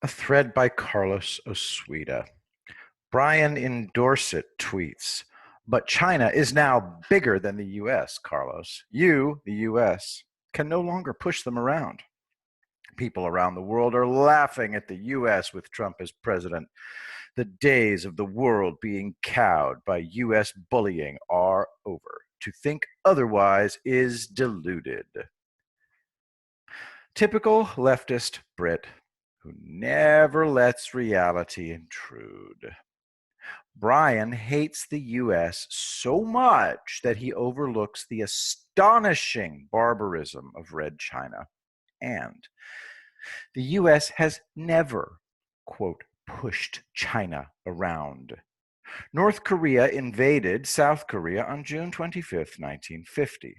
A thread by Carlos Osuita. Brian in Dorset tweets, but China is now bigger than the US, Carlos. You, the US, can no longer push them around. People around the world are laughing at the US with Trump as president. The days of the world being cowed by US bullying are over. To think otherwise is deluded. Typical leftist Brit who never lets reality intrude. Brian hates the US so much that he overlooks the astonishing barbarism of Red China. And the US has never, quote, pushed China around. North Korea invaded South Korea on June 25, 1950.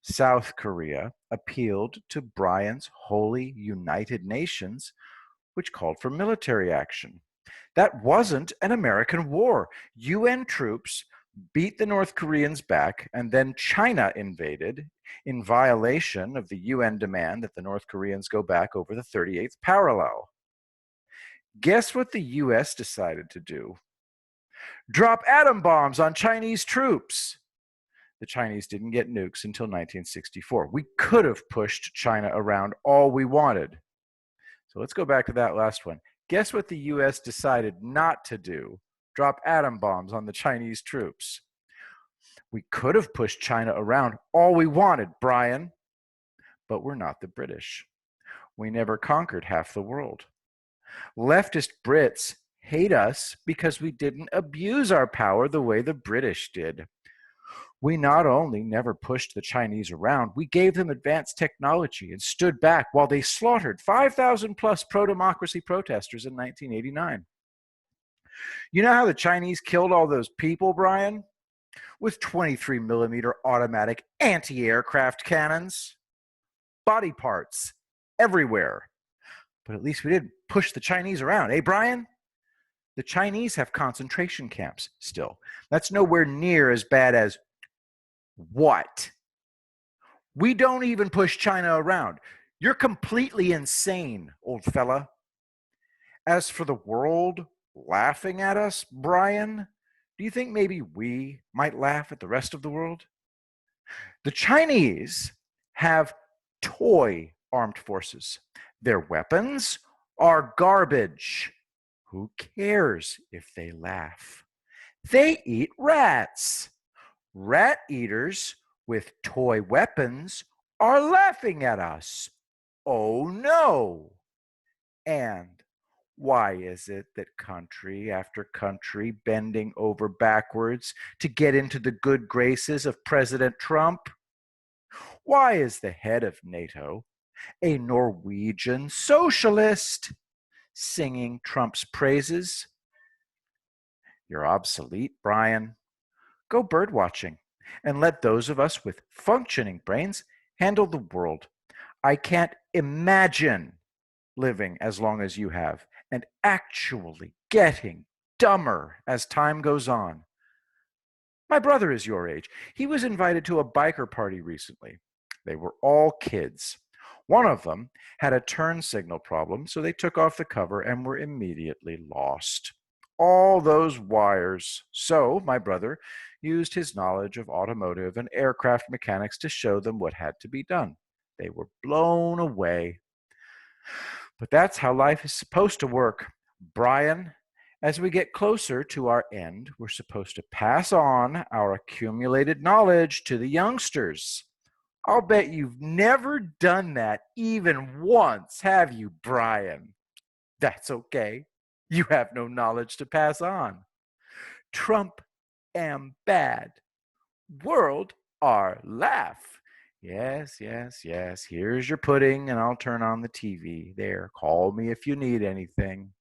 South Korea appealed to Brian's holy United Nations, which called for military action. That wasn't an American war. UN troops beat the North Koreans back, and then China invaded in violation of the UN demand that the North Koreans go back over the 38th parallel. Guess what the US decided to do? Drop atom bombs on Chinese troops. The Chinese didn't get nukes until 1964. We could have pushed China around all we wanted. So let's go back to that last one. Guess what the US decided not to do? Drop atom bombs on the Chinese troops. We could have pushed China around all we wanted, Brian, but we're not the British. We never conquered half the world. Leftist Brits hate us because we didn't abuse our power the way the British did. We not only never pushed the Chinese around, we gave them advanced technology and stood back while they slaughtered 5,000 plus pro-democracy protesters in 1989. You know how the Chinese killed all those people, Brian? With 23 millimeter automatic anti-aircraft cannons. Body parts everywhere. But at least we didn't push the Chinese around, eh, Brian? The Chinese have concentration camps still. That's nowhere near as bad as what? We don't even push China around. You're completely insane, old fella. As for the world laughing at us, Brian, do you think maybe we might laugh at the rest of the world? The Chinese have toy armed forces. Their weapons are garbage. Who cares if they laugh? They eat rats. Rat eaters with toy weapons are laughing at us. Oh no! And why is it that country after country bending over backwards to get into the good graces of President Trump? Why is the head of NATO a Norwegian socialist singing Trump's praises? You're obsolete, Brian. Go bird watching and let those of us with functioning brains handle the world. I can't imagine living as long as you have and actually getting dumber as time goes on. My brother is your age. He was invited to a biker party recently. They were all kids. One of them had a turn signal problem, so they took off the cover and were immediately lost. All those wires. So my brother used his knowledge of automotive and aircraft mechanics to show them what had to be done. They were blown away. But that's how life is supposed to work. Brian, as we get closer to our end, we're supposed to pass on our accumulated knowledge to the youngsters. I'll bet you've never done that even once, have you, Brian? That's okay. You have no knowledge to pass on. Trump am bad. World are laugh. Yes, yes, yes. Here's your pudding, and I'll turn on the TV. There, call me if you need anything.